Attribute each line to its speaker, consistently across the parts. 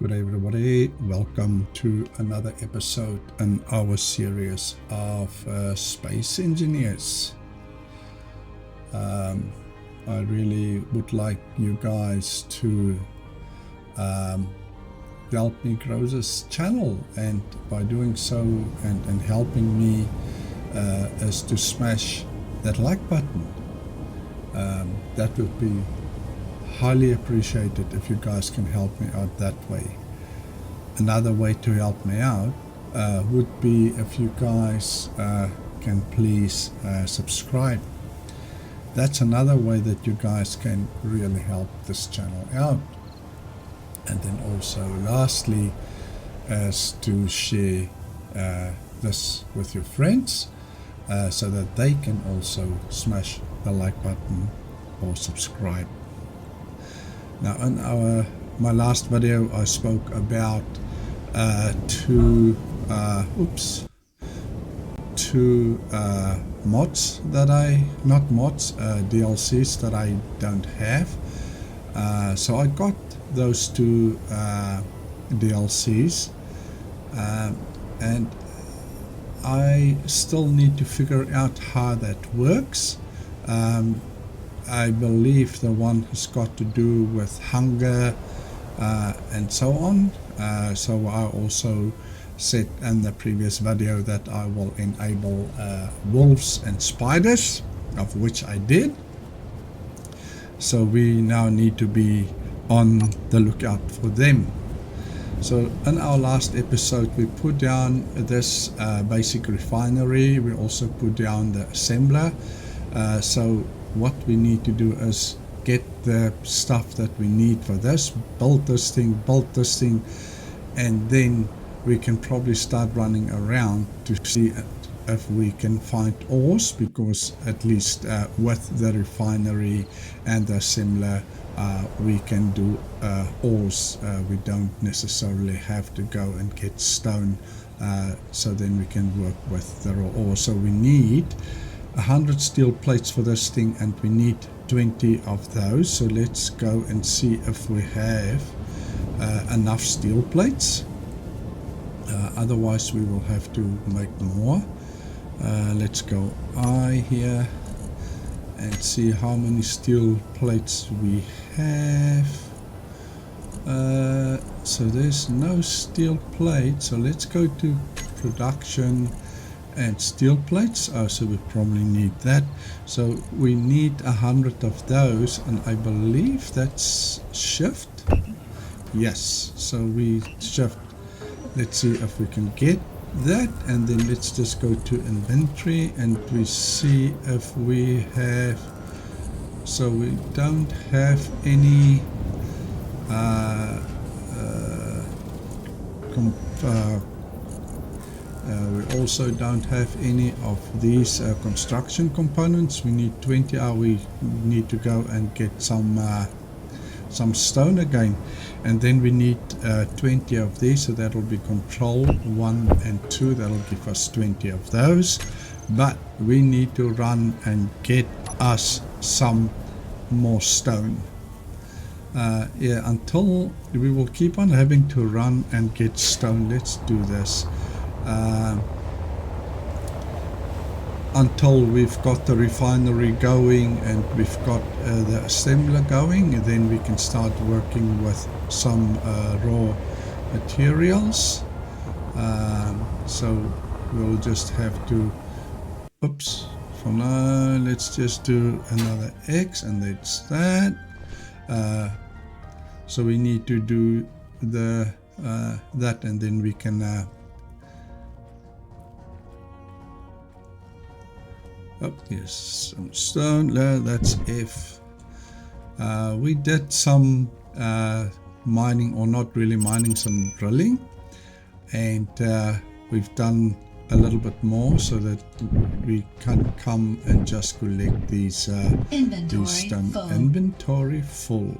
Speaker 1: Good day, everybody. Welcome to another episode in our series of space engineers. I really would like you guys to help me grow this channel, and by doing so and helping me is to smash that like button. That would be highly appreciated if you guys can help me out that way. Another way to help me out would be if you guys can please subscribe. That's another way that you guys can really help this channel out. And then also lastly is to share this with your friends so that they can also smash the like button or subscribe. Now in my last video I spoke about two mods that DLCs that I don't have. So I got those two DLCs and I still need to figure out how that works. I believe the one has got to do with hunger and so on. So I also said in the previous video that I will enable wolves and spiders, of which I did. So we now need to be on the lookout for them. So in our last episode we put down this basic refinery. We also put down the assembler. So what we need to do is get the stuff that we need for this, build this thing, and then we can probably start running around to see if we can find ores, because at least with the refinery and the assembler we can do ores. We don't necessarily have to go and get stone, so then we can work with the raw ore. So we need 100 steel plates for this thing, and we need 20 of those. So let's go and see if we have enough steel plates. Otherwise we will have to make more. Let's go I here and see how many steel plates we have. So there's no steel plate, so let's go to production and steel plates. So we probably need that. So we need 100 of those, and I believe that's shift. Yes, so we shift. Let's see if we can get that, and then let's just go to inventory and we see if we have. So we don't have any we also don't have any of these construction components. We need 20. We need to go and get some stone again, and then we need 20 of these. So that will be control 1 and 2. That will give us 20 of those. But we need to run and get us some more stone. Until we will keep on having to run and get stone. Let's do this until we've got the refinery going and we've got the assembler going, and then we can start working with some raw materials. So we'll just have to, for now let's just do another X, and that's that. So we need to do the that, and then we can yes, some stone. That's F. We did some mining, or not really mining, some drilling, and we've done a little bit more so that we can come and just collect these stone. Inventory full.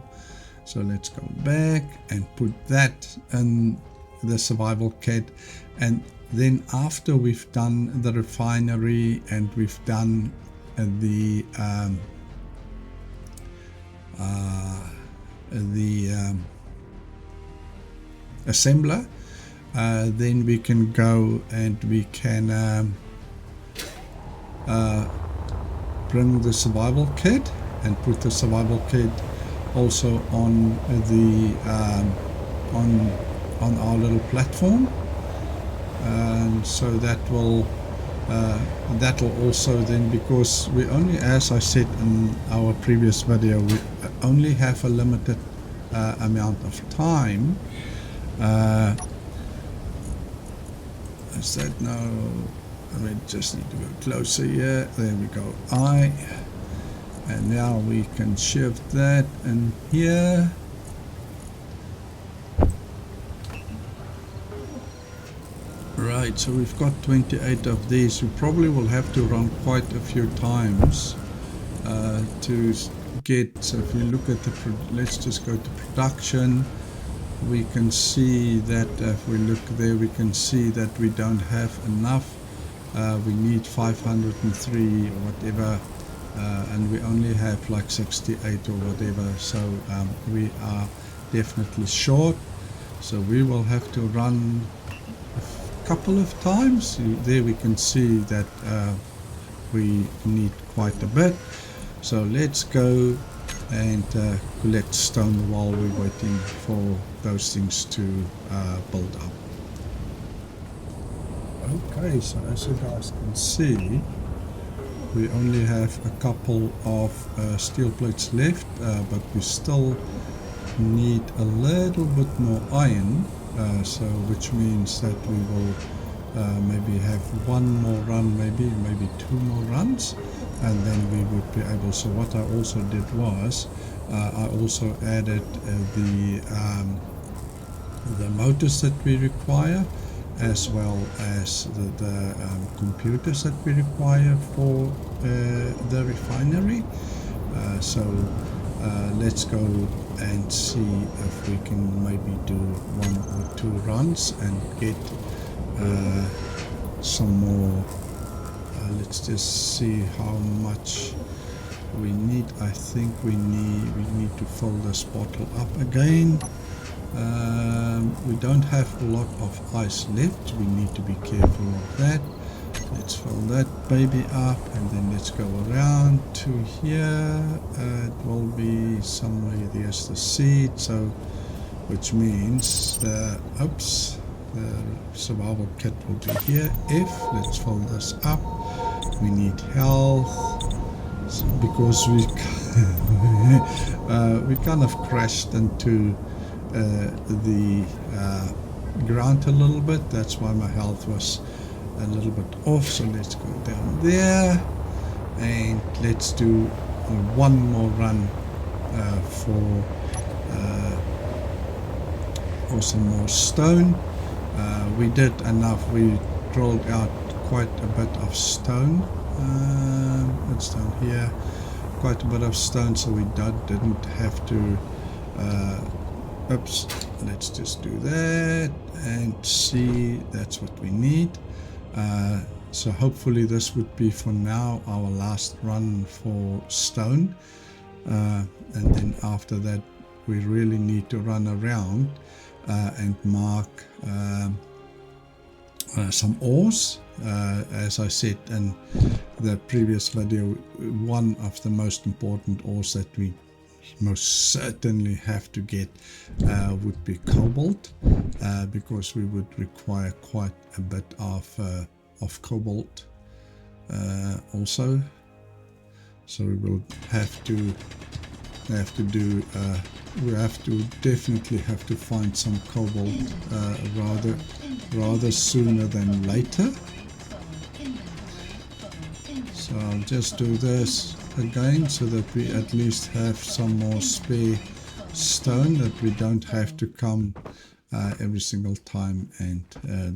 Speaker 1: So let's go back and put that in the survival kit, and then after we've done the refinery and we've done the assembler, then we can go and we can bring the survival kit and put the survival kit also on the on our little platform, and so that'll also then, because we only, as I said in our previous video, we only have a limited amount of time. Is that no? We just need to go closer here. There we go. And now we can shift that in here. Right, so we've got 28 of these. We probably will have to run quite a few times to get. So if you look at the, let's just go to production. We can see that if we look there, we can see that we don't have enough. We need 503 or whatever, and we only have like 68 or whatever, so we are definitely short. So we will have to run a couple of times. There we can see that we need quite a bit. So let's go and collect stone while we're waiting for those things to build up. Okay, so as you guys can see, we only have a couple of steel plates left, but we still need a little bit more iron, so which means that we will maybe have one more run, maybe 2 more runs, and then we would be able. So what I also did was I also added the motors that we require, as well as the computers that we require for the refinery. So let's go and see if we can maybe do 1 or 2 runs and get some more. Let's just see how much we need. I think we need to fill this bottle up again. We don't have a lot of ice left. We need to be careful of that. Let's fill that baby up, and then let's go around to here. It will be somewhere. There's the seed, so which means the survival kit will be here. Let's fill this up. We need health, so because we kind of crashed into the ground a little bit. That's why my health was a little bit off. So let's go down there and let's do one more run for some more stone. We did enough. We drilled out quite a bit of stone. It's down here, quite a bit of stone, so we didn't have to let's just do that and see. That's what we need. So hopefully this would be for now our last run for stone, and then after that we really need to run around and mark some ores. As I said in the previous video, one of the most important ores that we most certainly have to get would be cobalt, because we would require quite a bit of cobalt also. So we will have to definitely have to find some cobalt rather sooner than later. So I'll just do this again so that we at least have some more spare stone, that we don't have to come every single time and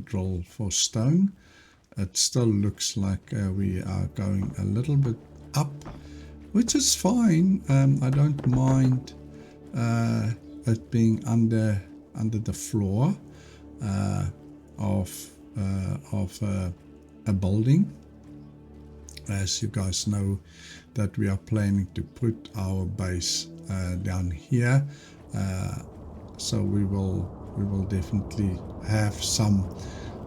Speaker 1: drill for stone. It still looks like we are going a little bit up, which is fine. I don't mind it being under the floor of a building. As you guys know, that we are planning to put our base down here, so we will we will definitely have some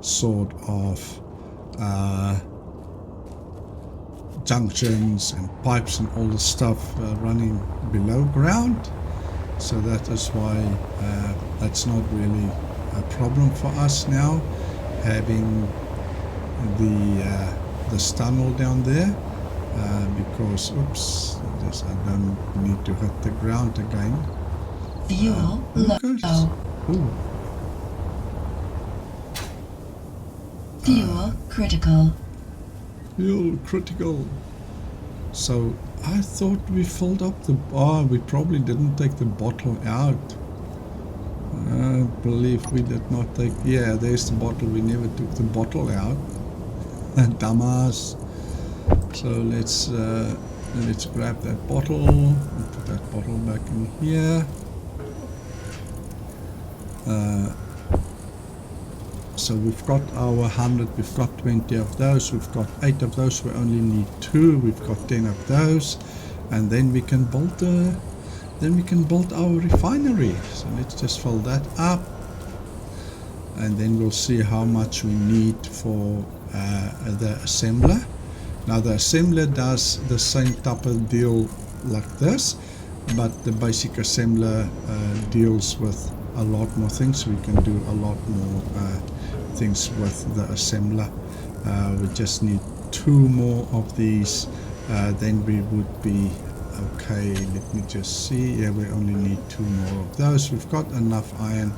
Speaker 1: sort of junctions and pipes and all the stuff running below ground. So that is why that's not really a problem for us now, having this tunnel down there, because oops, I don't need to hit the ground again.
Speaker 2: Fuel low.
Speaker 1: Ooh.
Speaker 2: Fuel critical.
Speaker 1: Fuel critical. So I thought we filled up the... we probably didn't take the bottle out. I believe we did not take... Yeah, there's the bottle. We never took the bottle out. Dumbass. So let's grab that bottle and put that bottle back in here. So we've got our 100, we've got 20 of those, we've got 8 of those, we only need 2, we've got 10 of those, and then we can build our refinery. So let's just fill that up, and then we'll see how much we need for the assembler. Now the assembler does the same type of deal like this, but the basic assembler deals with a lot more things. We can do a lot more things with the assembler. We just need 2 more of these, then we would be okay. Let me just see. Yeah, we only need 2 more of those. We've got enough iron.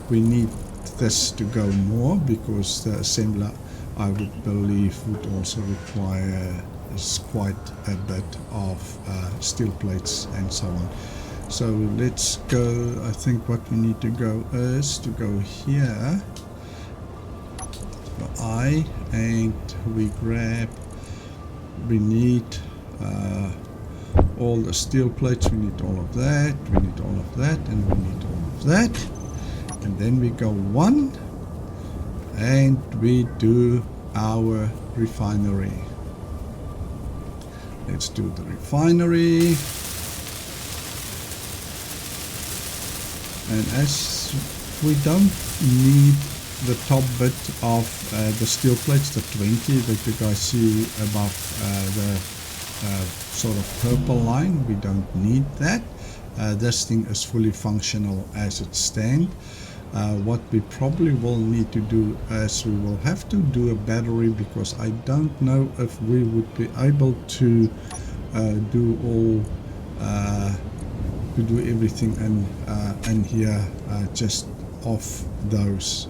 Speaker 1: We need this to go more because the assembler, I would believe, would also require quite a bit of steel plates and so on. So let's go. I think what we need to go is to go here, and we need all the steel plates. We need all of that, we need all of that, and we need all of that. And then we go 1 and we do our refinery. Let's do the refinery. And as we don't need the top bit of the steel plates, the 20 that you guys see above the sort of purple line, we don't need that. This thing is fully functional as it stands. What we probably will need to do is we will have to do a battery, because I don't know if we would be able to do all to do everything in here just off those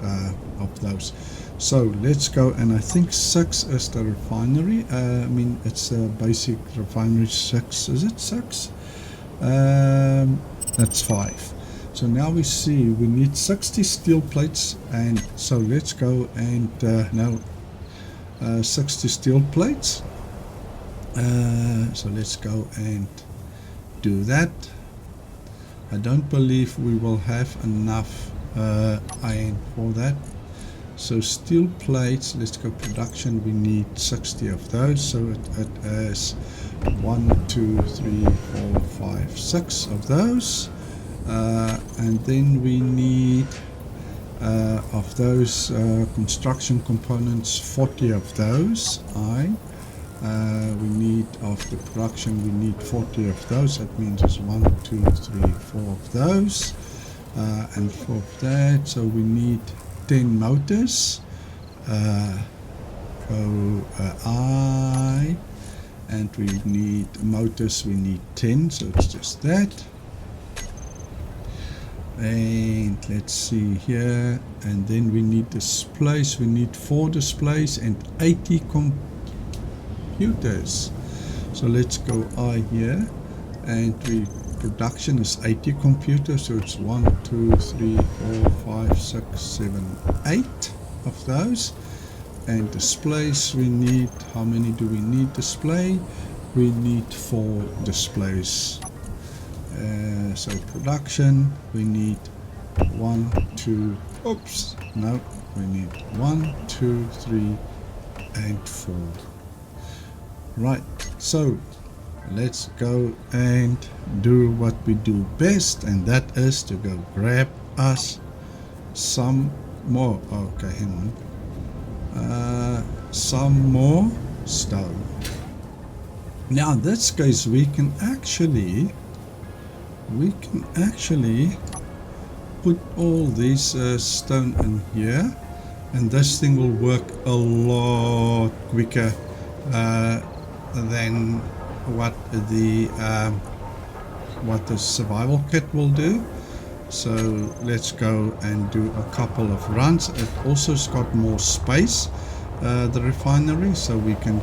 Speaker 1: So let's go, and I think 6 is the refinery. I mean, it's a basic refinery. 6, is it 6? That's 5. So now we see we need 60 steel plates, and so let's go and now 60 steel plates. So let's go and do that. I don't believe we will have enough iron for that. So steel plates, let's go production. We need 60 of those. So it is 1, 2, 3, 4, 5, 6 of those. And then we need of those construction components, 40 of those. We need of the production, we need 40 of those. That means it's 1, 2, 3, 4 of those, and 4 of that. So we need 10 motors. And we need motors, we need 10, so it's just that. And let's see here, and then we need displays. We need 4 displays and 80 computers. So let's go here, and production is 80 computers, so it's 1, 2, 3, 4, 5, 6, 7, 8 of those. And displays, we need, how many do we need display? We need 4 displays. So production, we need 1, 2, oops, no, we need 1, 2, 3, and 4. Right, so let's go and do what we do best, and that is to go grab us some more. Okay, hang on. Some more stone. Now in this case we can actually put all these stone in here, and this thing will work a lot quicker than what the survival kit will do. So let's go and do a couple of runs. It also's got more space, the refinery, so we can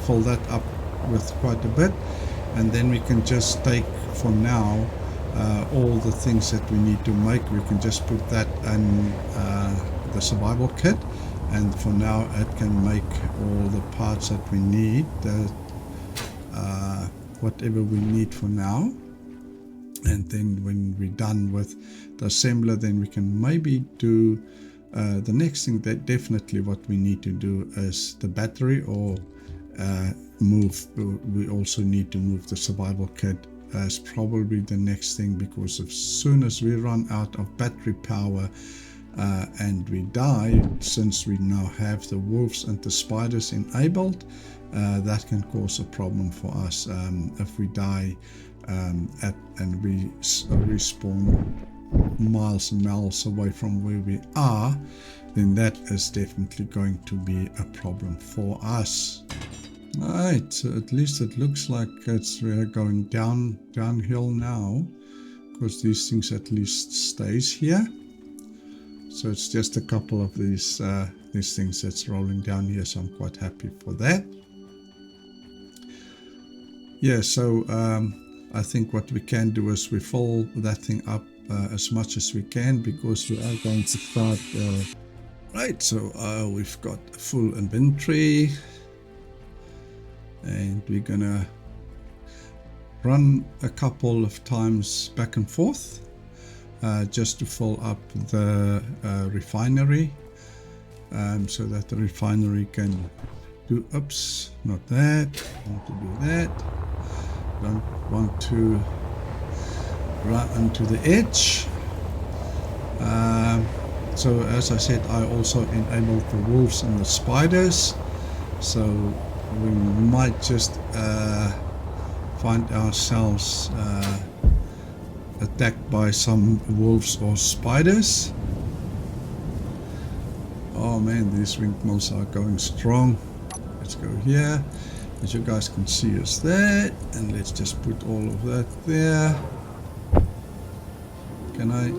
Speaker 1: fill that up with quite a bit, and then we can just take for now all the things that we need to make. We can just put that in the survival kit, and for now it can make all the parts that we need, whatever we need for now. And then when we're done with the assembler, then we can maybe do the next thing. That definitely what we need to do is the battery, or we also need to move the survival kit as probably the next thing, because as soon as we run out of battery power and we die, since we now have the wolves and the spiders enabled, that can cause a problem for us if we die and we respawn miles and miles away from where we are. Then that is definitely going to be a problem for us. Right, so at least it looks like we're going downhill now, because these things at least stays here. So it's just a couple of these things that's rolling down here, so I'm quite happy for that. Yeah, so I think what we can do is we fill that thing up as much as we can, because we are going to start. Right, so we've got a full inventory, and we're gonna run a couple of times back and forth just to fill up the refinery, so that the refinery can do, oops, not that, I want to do that, don't want to run into the edge. So as I said, I also enabled the wolves and the spiders, so we might just find ourselves attacked by some wolves or spiders. Oh man, these windmills are going strong. Let's go here. As you guys can see is that, and let's just put all of that there. Can I?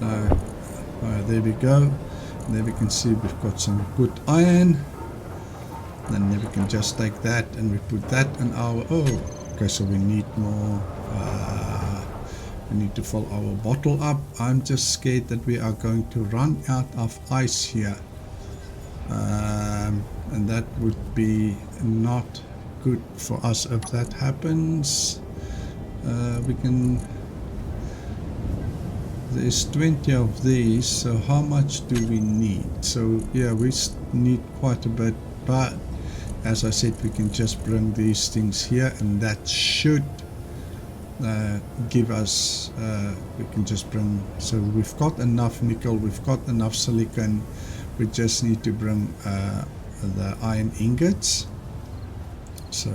Speaker 1: No. Alright, there we go. And there we can see we've got some good iron. Then we can just take that and we put that in our, okay, so we need more, we need to fill our bottle up. I'm just scared that we are going to run out of ice here, and that would be not good for us if that happens. There's 20 of these, so how much do we need? So yeah, we need quite a bit, but as I said, we can just bring these things here, and that should give us, we can just bring, so we've got enough nickel, we've got enough silicon, we just need to bring the iron ingots. So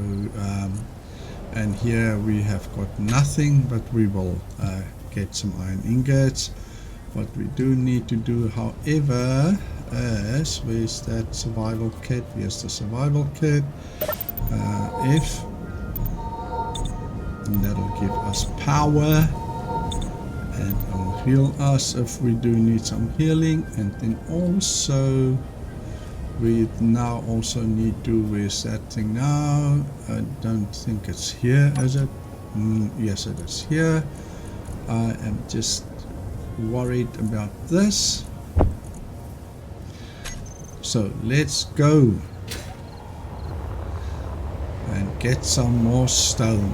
Speaker 1: and here we have got nothing, but we will get some iron ingots. What we do need to do, however, is, where's that survival kit? Here's the survival kit. F, and that'll give us power, and it'll heal us if we do need some healing. And then also we now also need to, where's that thing now? I don't think it's here, is it? Yes, it is here. I am just worried about this. So let's go and get some more stone.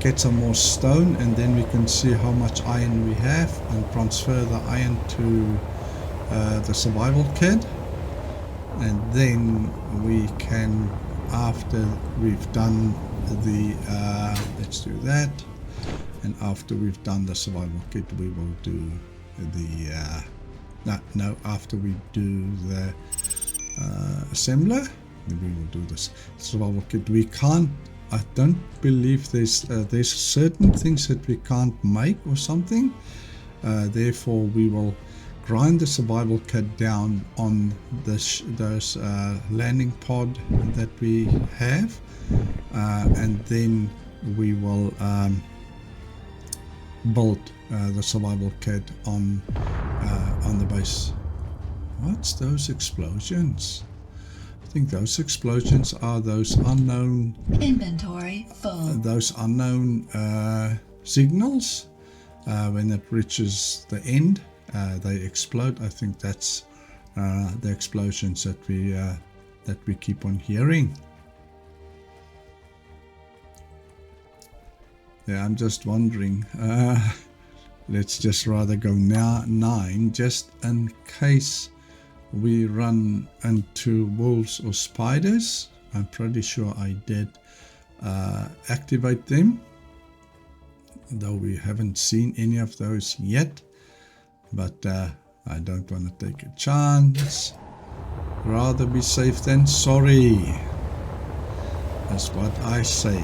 Speaker 1: Get some more stone, and then we can see how much iron we have and transfer the iron to the survival kit. And then we can, after we've done the let's do that, and after we've done the survival kit, we will do the after we do the assembler, we will do this survival kit. I don't believe there's certain things that we can't make or something. Therefore, we will grind the survival kit down on those landing pod that we have, and then we will build the survival kit on the base. What's those explosions? I think those explosions are those unknown
Speaker 2: Inventory full.
Speaker 1: Those unknown signals. When it reaches the end, they explode. I think that's the explosions that we keep on hearing. Yeah, I'm just wondering. Let's just rather go now 9, just in case we run into wolves or spiders. I'm pretty sure I did activate them, though we haven't seen any of those yet. But I don't want to take a chance. Rather be safe than sorry. That's what I say.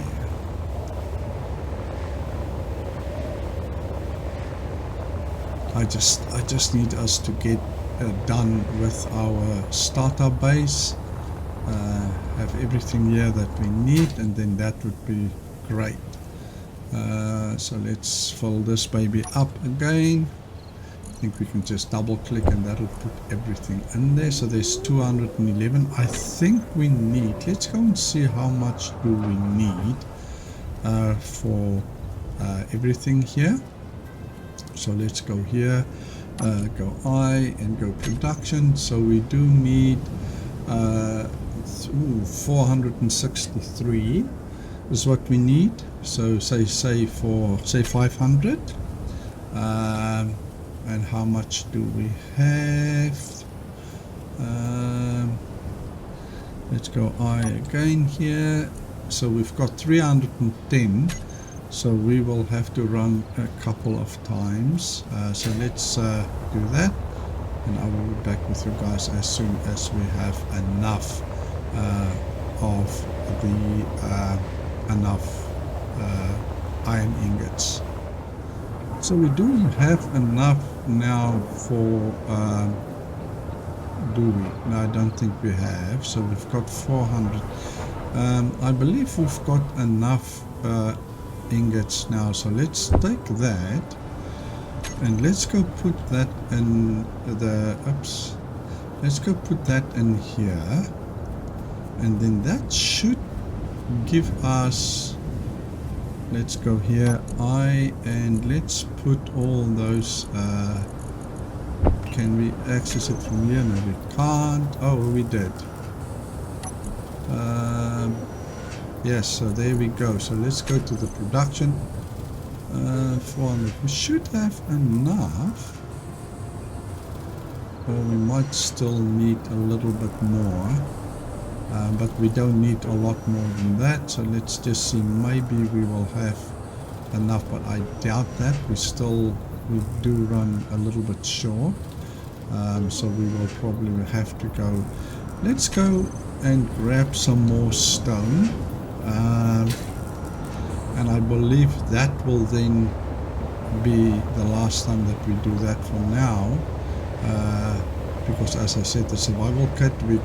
Speaker 1: I just need us to get done with our starter base, have everything here that we need, and then that would be great. So let's fill this baby up again. I think we can just double click and that'll put everything in there. So there's 211. I think we need, let's go and see how much do we need for everything here. So let's go here, go I, and go production. So we do need 463 is what we need. So say 500. And how much do we have? Let's go I again here. So we've got 310. So we will have to run a couple of times. So let's do that, and I will be back with you guys as soon as we have enough of the iron ingots. So we do have enough now for. Do we? No, I don't think we have. So we've got 400. I believe we've got enough. Ingots now, so let's take that and let's go put that in let's go put that in here, and then that should give us, let's go here and let's put all those can we access it from here? No, we can't. Oh, we did. Yes, so there we go. So let's go to the production. 400. We should have enough. Or we might still need a little bit more. But we don't need a lot more than that. So let's just see. Maybe we will have enough, but I doubt that. We do run a little bit short. So we will probably have to go. Let's go and grab some more stone. And I believe that will then be the last time that we do that for now, because as I said, the survival kit we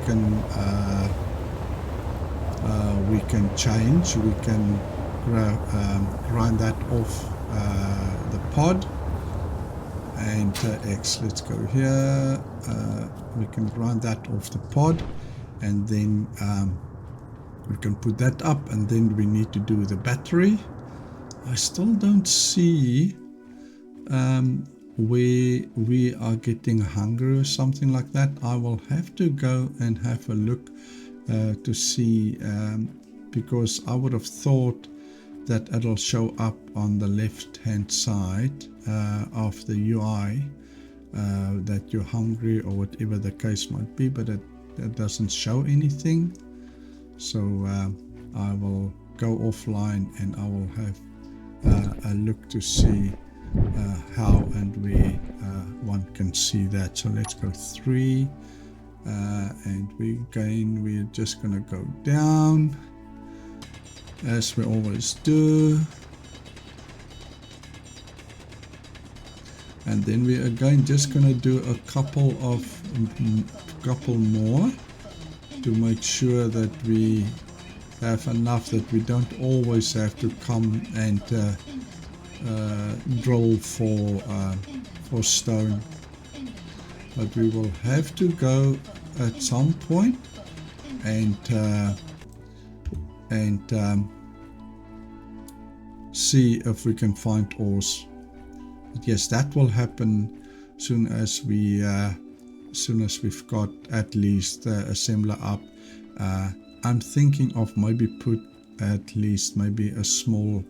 Speaker 1: can change. We can grind that off the pod, and X. Let's go here. We can grind that off the pod, and then we can put that up, and then we need to do the battery. I still don't see where we are getting hungry or something like that. I will have to go and have a look to see, because I would have thought that it'll show up on the left hand side of the UI that you're hungry or whatever the case might be, but it doesn't show anything. So I will go offline and I will have look to see how, and we one can see that. So let's go 3, and we're just gonna go down as we always do, and then we again just gonna do a couple more to make sure that we have enough, that we don't always have to come and drill for stone, but we will have to go at some point and see if we can find ores. But yes, that will happen soon as we've got at least the assembler up. I'm thinking of maybe put at least maybe a small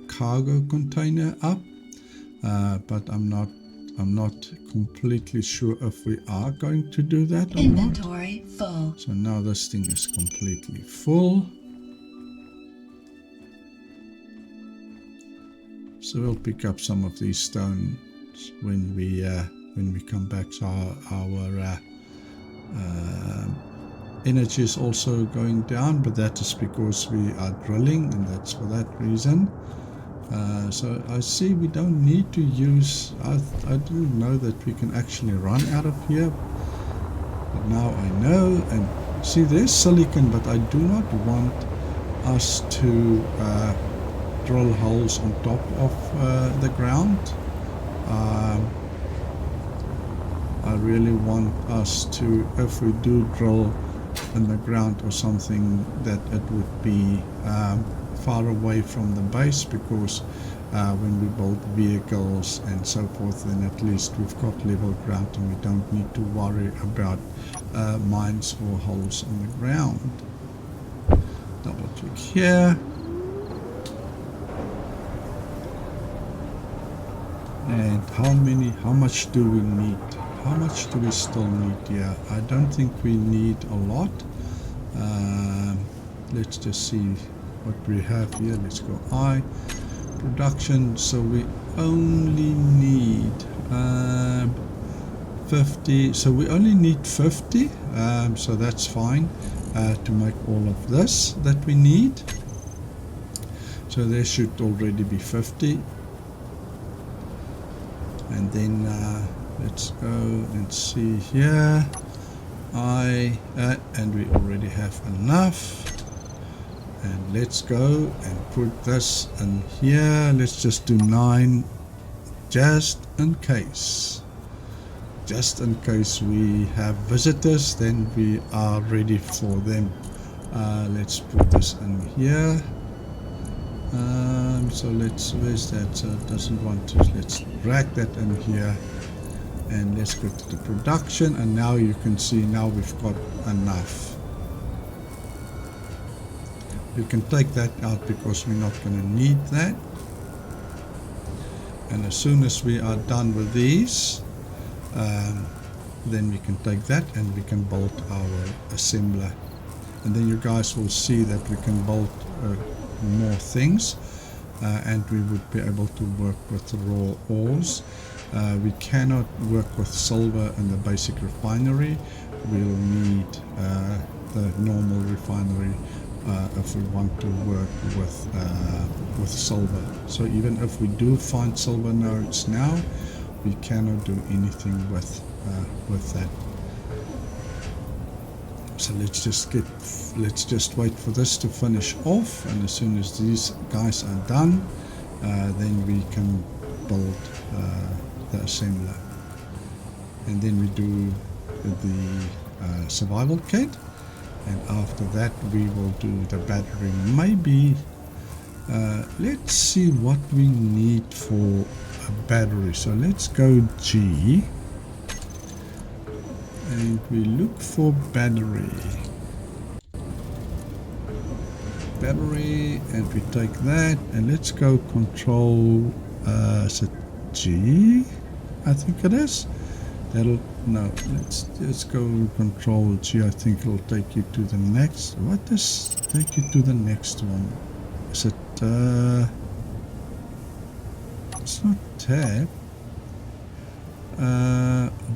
Speaker 1: cargo container up, but I'm not completely sure if we are going to do that or
Speaker 2: Inventory full.
Speaker 1: not. So now this thing is completely full. So we'll pick up some of these stones when we come back. So our energy is also going down, but that is because we are drilling, and that's for that reason. So I see we don't need to use, I didn't know that we can actually run out of here, but now I know. And see, there's silicon, but I do not want us to drill holes on top of the ground. I really want us to, if we do drill in the ground or something, that it would be far away from the base, because when we build vehicles and so forth, then at least we've got level ground and we don't need to worry about mines or holes in the ground. Double click here. And how much do we need? How much do we still need here? I don't think we need a lot. Let's just see what we have here. Let's go I. Production. So we only need 50. So we only need 50. So that's fine to make all of this that we need. So there should already be 50. And then let's go and see here. And we already have enough. And let's go and put this in here. Let's just do 9, just in case. Just in case we have visitors, then we are ready for them. Let's put this in here. So where's that? So it doesn't want to. Let's drag that in here, and let's go to the production. And now you can see, now we've got enough. You can take that out because we're not going to need that. And as soon as we are done with these, then we can take that and we can build our assembler. And then you guys will see that we can build more things, and we would be able to work with the raw ores. We cannot work with silver in the basic refinery. We'll need the normal refinery if we want to work with silver. So even if we do find silver nodes now, we cannot do anything with that. So let's just wait for this to finish off, and as soon as these guys are done, then we can build the assembler. And then we do the survival kit, and after that we will do the battery. Maybe let's see what we need for a battery. So let's go G and we look for battery, and we take that, and let's go control is it G? I think it is. Let's go control G. I think it'll take you to the next. What does take you to the next one? Is it it's not tab.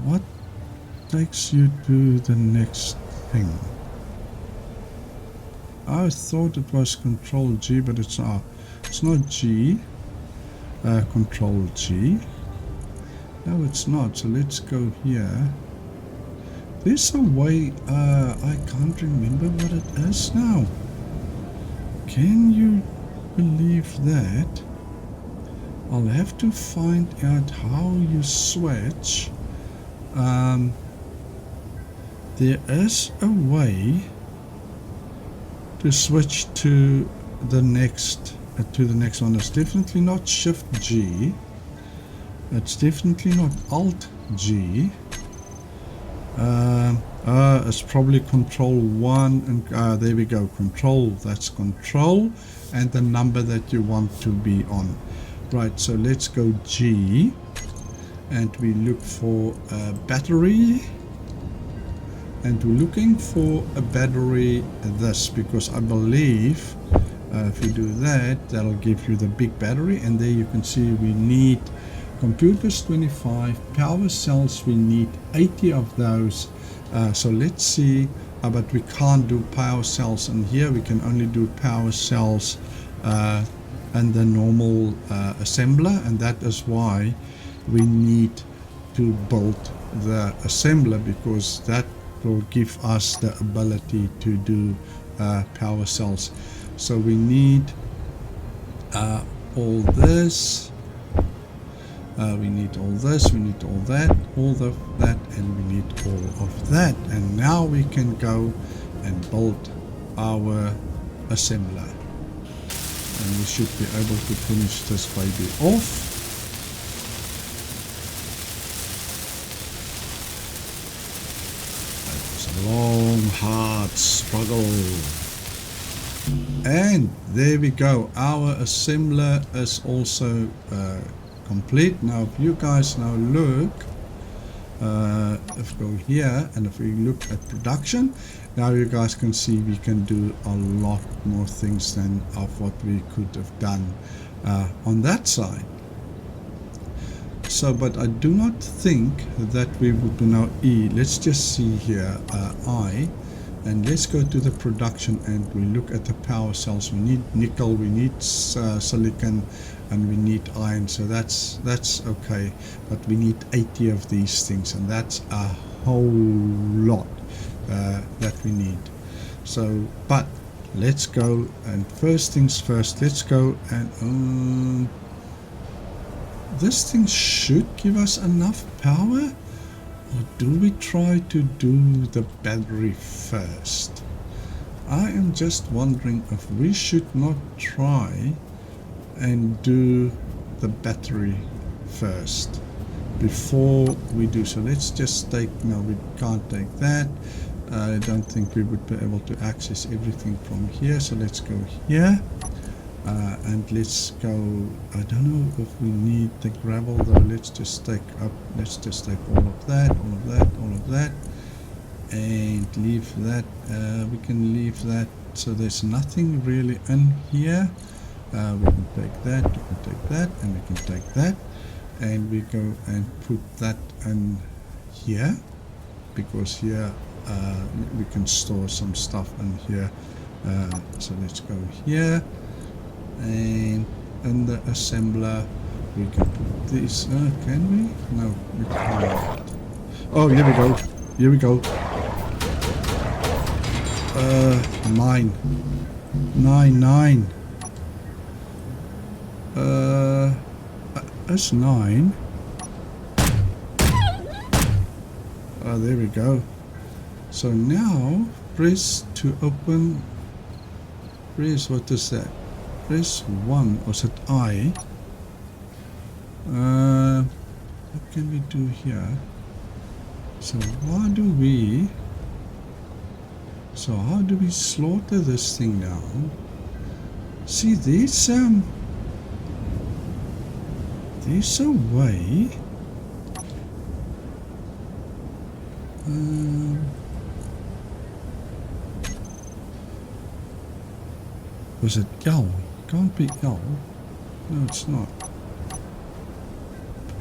Speaker 1: What takes you to the next thing? I thought it was Control G, but it's not. It's not G. Control G. No, it's not. So let's go here. There's a way. I can't remember what it is now. Can you believe that? I'll have to find out how you switch. There is a way to switch to the next one. It's definitely not Shift G. It's definitely not Alt G. It's probably Control 1 and there we go. Control. That's Control and the number that you want to be on. Right. So let's go G, and we look for a battery. And we're looking for a battery this, because I believe if you do that, that'll give you the big battery. And there you can see we need computers 25, power cells we need 80 of those. So let's see, but we can't do power cells in here. We can only do power cells and the normal assembler, and that is why we need to build the assembler, because that will give us the ability to do power cells. So we need all this, we need all this, we need all that, and we need all of that. And now we can go and build our assembler. And we should be able to finish this baby off. Long, hard struggle. And there we go. Our assembler is also complete. Now if you guys now look, if we go here and if we look at production, now you guys can see we can do a lot more things than of what we could have done on that side. So, but I do not think that we would do now E. Let's just see here, I, and let's go to the production and we look at the power cells. We need nickel, we need silicon, and we need iron. So that's okay, but we need 80 of these things, and that's a whole lot that we need. So, but let's go, and first things first, let's go and this thing should give us enough power, or do we try to do the battery first? I am just wondering if we should not try and do the battery first before we do. So let's just take, no, we can't take that. I don't think we would be able to access everything from here, so let's go here. And let's go, I don't know if we need the gravel though. Let's just take up, let's just take all of that, all of that, all of that, and leave that. We can leave that, so there's nothing really in here. We can take that, we can take that, and we can take that, and we go and put that in here, because here we can store some stuff in here. So let's go here. And in the assembler we can put this, can we? No, we can't. Oh, here we go, here we go. 9. That's 9. Oh, there we go. So now press to open, press, what is that? Press 1, or is it I? What can we do here? So how do we slaughter this thing now? See, there's a way. Was it L? Can't be L. No, it's not.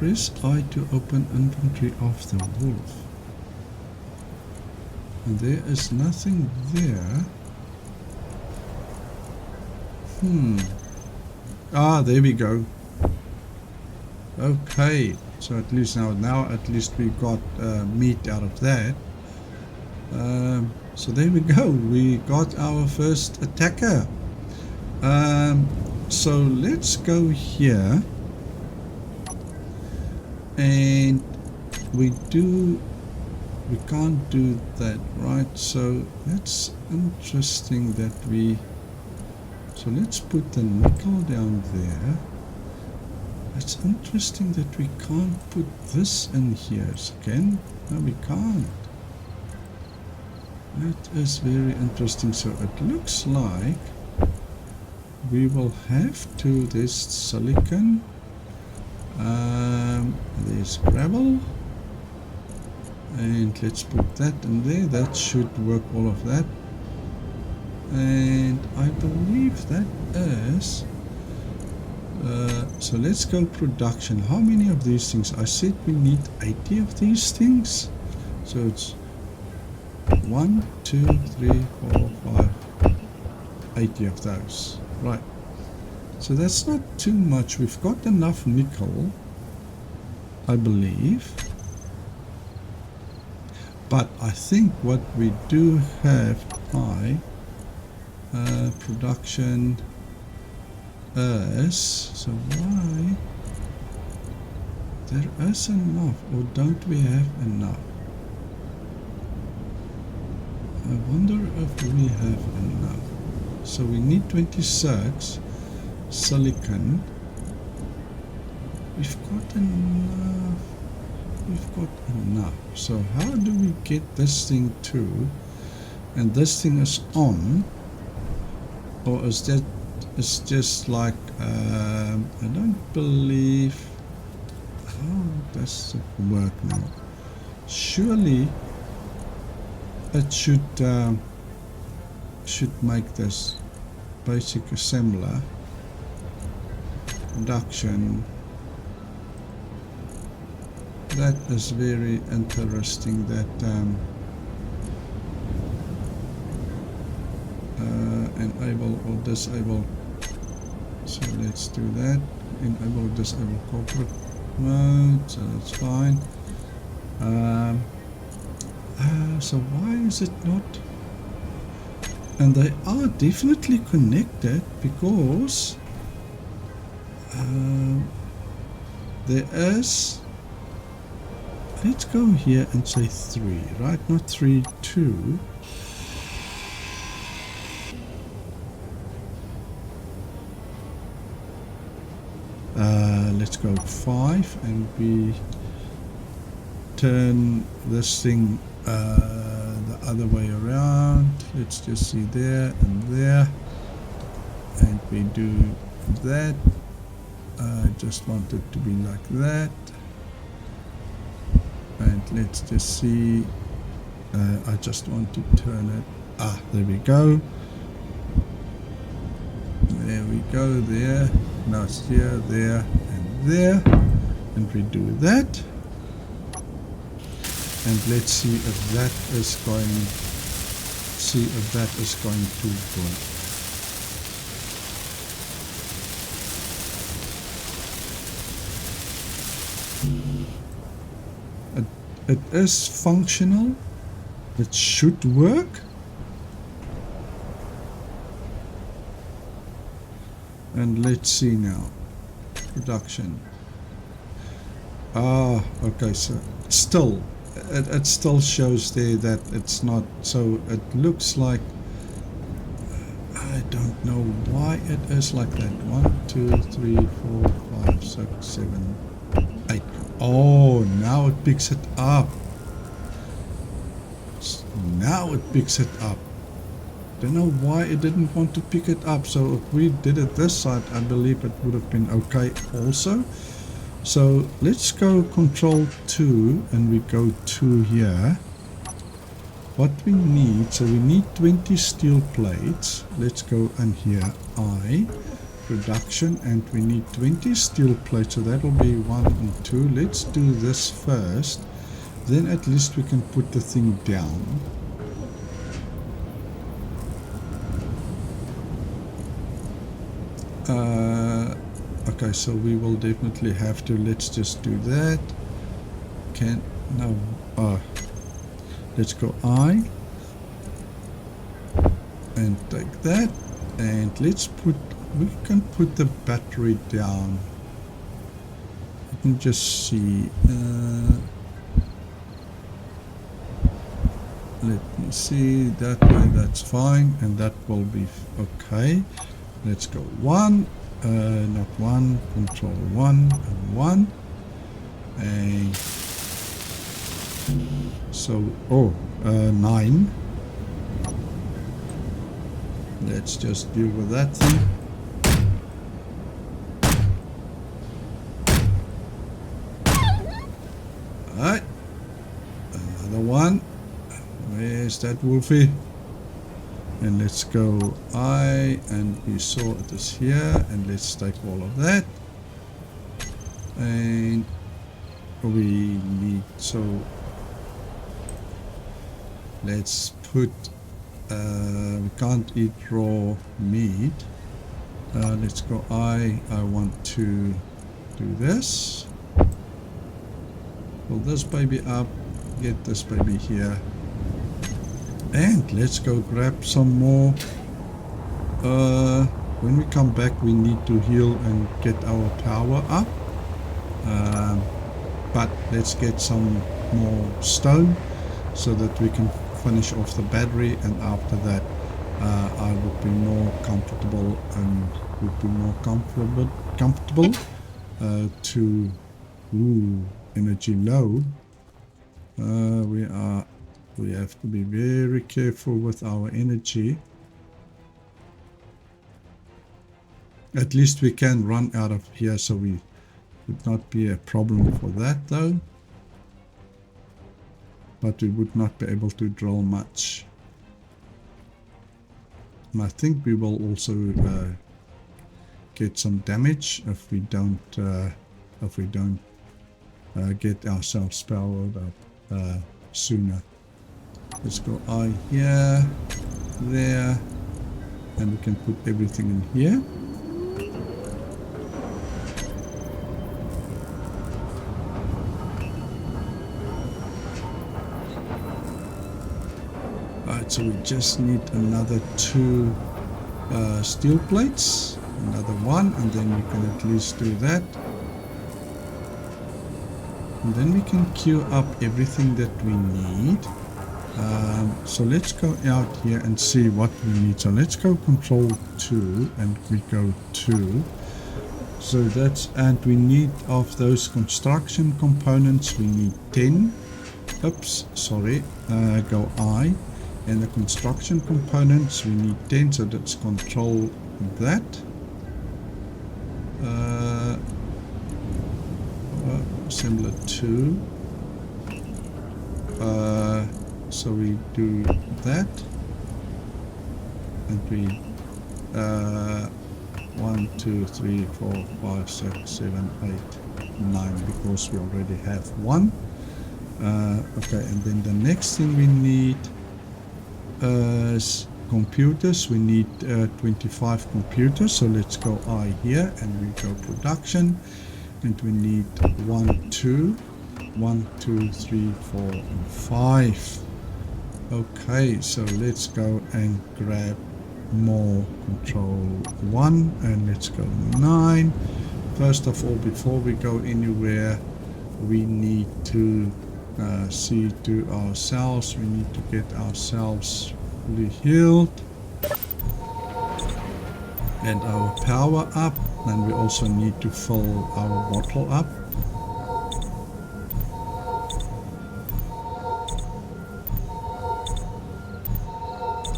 Speaker 1: Press I to open inventory of the wolf. And there is nothing there. Ah, there we go. Okay, so at least now at least we got meat out of that. So there we go. We got our first attacker. So let's go here, and we can't do that, right? So that's interesting that so let's put the nickel down there. It's interesting that we can't put this in here again. No, we can't. That is very interesting. So it looks like we will have to, there's silicon, there's gravel, and let's put that in there. That should work, all of that. And I believe that is so let's go production. How many of these things? I said we need 80 of these things, so it's 1, 2, 3, 4, 5, 80 of those, right? So that's not too much. We've got enough nickel, I believe. But I think what we do have high production is, so why there is enough, or don't we have enough? I wonder if we have enough. So we need 26 silicon. We've got enough. We've got enough. So how do we get this thing to, and this thing is on, or is that, it's just like I don't believe, how does it work now? Surely it should make this basic assembler production. That is very interesting, that enable or disable. So let's do that. Enable, disable corporate mode, so that's fine. So why is it not? And they are definitely connected, because there is, let's go here and say 3, right? Not 3, 2. Let's go 5, and we turn this thing the other way around. Let's just see there and there, and we do that. I just want it to be like that, and let's just see, I just want to turn it, there we go, there, now it's here, there, and there, and we do that, and let's see if that is going to work. It is functional. It should work. And let's see now. Production. Okay, so still, it still shows there that it's not, so it looks like, I don't know why it is like that. 1, 2, 3, 4, 5, 6, 7, 8. Oh, now it picks it up. Now it picks it up. Don't know why it didn't want to pick it up. So if we did it this side, I believe it would have been okay also. So let's go Control 2, and we go to here. What we need, so we need 20 steel plates. Let's go in here, production, and we need 20 steel plates, so that'll be 1 and 2. Let's do this first, then at least we can put the thing down. Okay, so we will definitely have to, let's just do that. Let's go I and take that, and we can put the battery down. You can just see, let me see, that way, that's fine, and that will be okay. Let's go 1, not 1, control 1 and 1, and so, 9. Let's just deal with that thing. Alright, another one. Where's that Wolfie? And let's go I, and we saw it is here, and let's take all of that. And we need, so let's put, we can't eat raw meat. Let's go I want to do this. Pull this baby up, get this baby here. And let's go grab some more. When we come back, we need to heal and get our power up. But let's get some more stone so that we can finish off the battery, and after that I would be more comfortable and would be more comfortable to energy low. We have to be very careful with our energy. At least we can run out of here, so we would not be a problem for that though. But we would not be able to drill much. And I think we will also get some damage if we don't get ourselves powered up sooner. Let's go I here, there, and we can put everything in here. Alright, so we just need another 2 steel plates, another 1, and then we can at least do that. And then we can queue up everything that we need. So let's go out here and see what we need. So let's go control 2, and we go 2. So that's, and we need of those construction components, we need 10. Oops, sorry, go I. And the construction components, we need 10, so let's control that. Assembler 2. So we do that, and we 1, 2, 3, 4, 5, 6, 7, 8, 9, because we already have 1. Okay, and then the next thing we need is computers. We need 25 computers, so let's go I here, and we go production, and we need 1, 2, 1, 2, 3, 4, and 5. Okay, so let's go and grab more. Control 1, and let's go 9. First of all, before we go anywhere, we need to see to ourselves. We need to get ourselves fully healed and our power up, and we also need to fill our bottle up.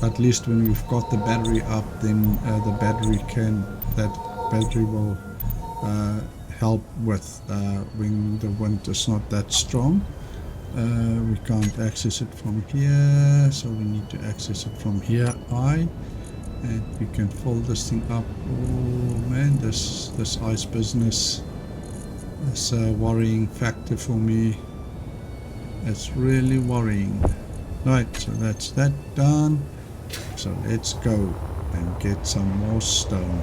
Speaker 1: At least when we've got the battery up, then that battery will help with when the wind is not that strong. We can't access it from here, so we need to access it from here, and we can fill this thing up. Oh man, this ice business is a worrying factor for me. It's really worrying. Right, so that's that done. So let's go and get some more stone.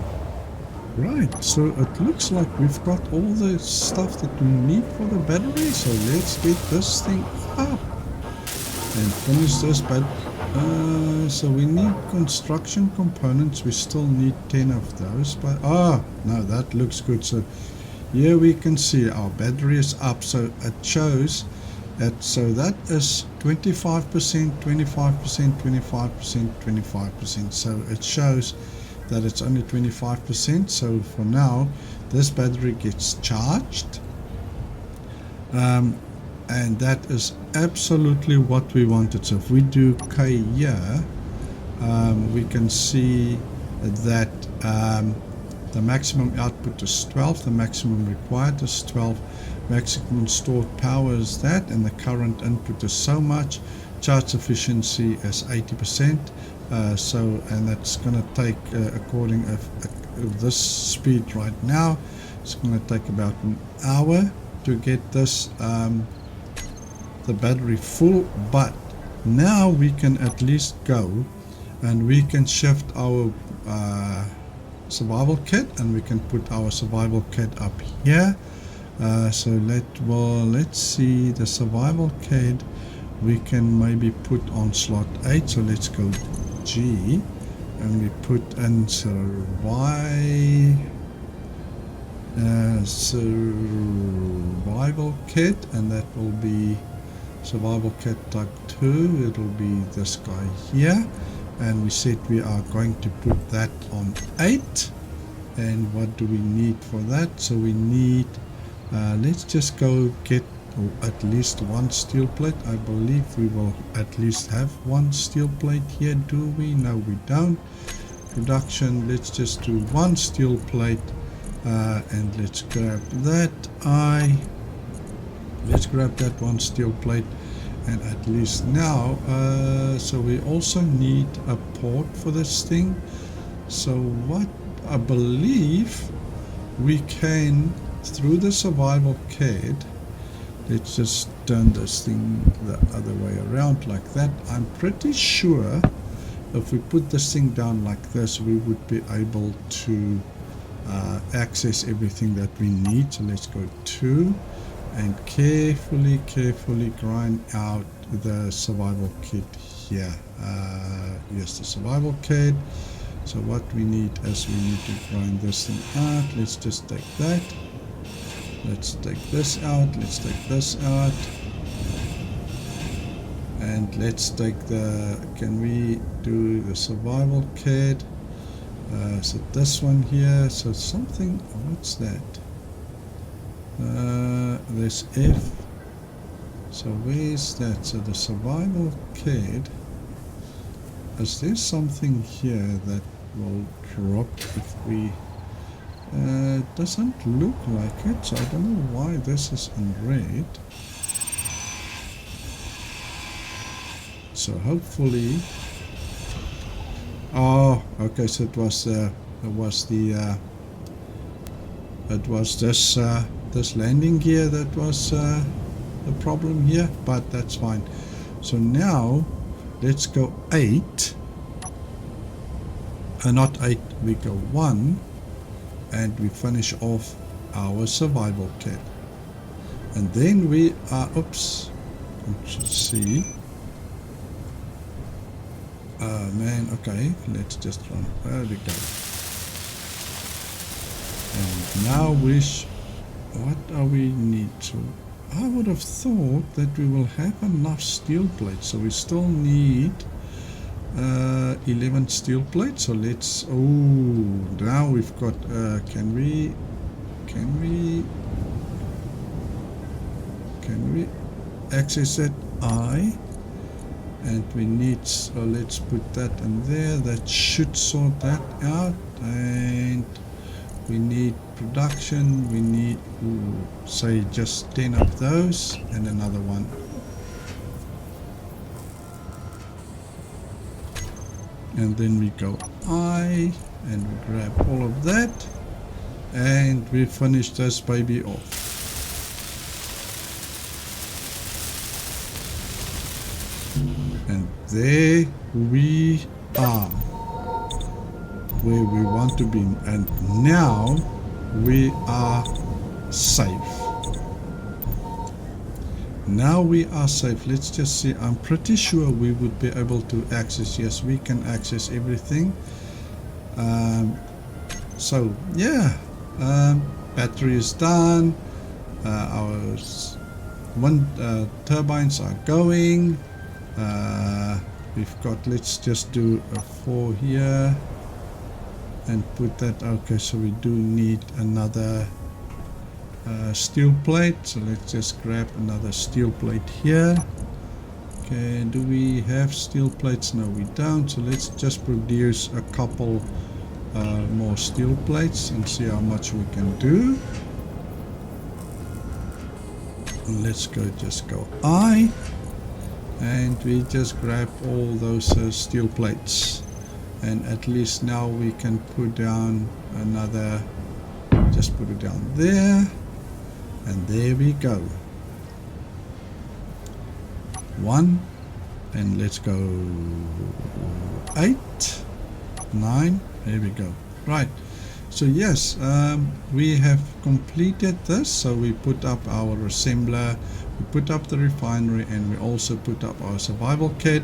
Speaker 1: Right, so it looks like we've got all the stuff that we need for the battery. So let's get this thing up and finish this. But so we need construction components. We still need 10 of those. But no, that looks good. So here we can see our battery is up. So it shows that, so that is 25%, 25%, 25%, 25%. So it shows that it's only 25%. So for now, this battery gets charged. And that is absolutely what we wanted. So if we do K here, we can see that the maximum output is 12, the maximum required is 12, maximum stored power is that, and the current input is so much, charge efficiency is 80%. And that's going to take, according to this speed right now, it's going to take about an hour to get this the battery full. But now we can at least go and we can shift our survival kit, and we can put our survival kit up here. So let's see, the survival kit we can maybe put on slot 8. So let's go G and we put in survival kit, and that will be survival kit type 2. It will be this guy here, and we said we are going to put that on 8. And what do we need for that? So we need let's just go get at least one steel plate. I believe we will at least have one steel plate here. Do we? No, we don't. Production, let's just do one steel plate, and let's grab that. Let's grab that one steel plate, and at least now so we also need a port for this thing. So what I believe we can, through the survival kit, let's just turn this thing the other way around like that. I'm pretty sure if we put this thing down like this, we would be able to access everything that we need. So let's go 2 and carefully grind out the survival kit here. Yes, the survival kit. So what we need is we need to grind this thing out. Let's just take that. Let's take this out. Let's take this out. And let's take can we do the survival kit? So this one here. So something, what's that? There's F. So where's that? So the survival kit. Is there something here that will drop if we... it doesn't look like it, so I don't know why this is in red. So hopefully... Oh, okay, so it was this landing gear that was the problem here, but that's fine. So now let's go 8, not 8, we go 1, and we finish off our survival kit. And then we are, oops, let's see. Man, okay, let's just run, there we go. And now what do we need to, I would have thought that we will have enough steel plates, so we still need 11 steel plates. So let's, oh, now we've got, can we access that? And we need, so let's put that in there. That should sort that out. And we need production, we need, say, just 10 of those and another one. and then we go I, and we grab all of that, and we finish this baby off. And there we are, where we want to be, and now we are safe. Now we are safe. Let's just see. I'm pretty sure we would be able to access. Yes, we can access everything. So yeah, battery is done. Our wind turbines are going. We've got, let's just do a 4 here and put that. Okay, so we do need another steel plate, so let's just grab another steel plate here. Okay, do we have steel plates? No, we don't. So let's just produce a couple more steel plates and see how much we can do. Let's just go I, and we just grab all those steel plates, and at least now we can put down another, just put it down there, and there we go. 1, and let's go 8, 9, there we go. Right, so yes, we have completed this. So we put up our assembler, we put up the refinery, and we also put up our survival kit,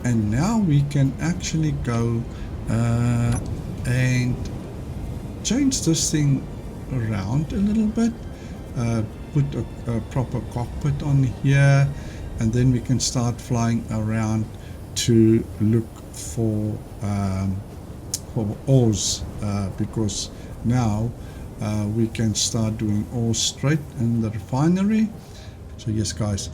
Speaker 1: and now we can actually go and change this thing around a little bit, put a proper cockpit on here, and then we can start flying around to look for ores, because now we can start doing ores straight in the refinery. So yes guys,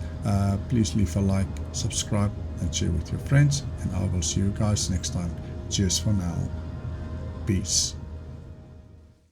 Speaker 1: please leave a like, subscribe, and share with your friends, and I will see you guys next time. Cheers for now. Peace.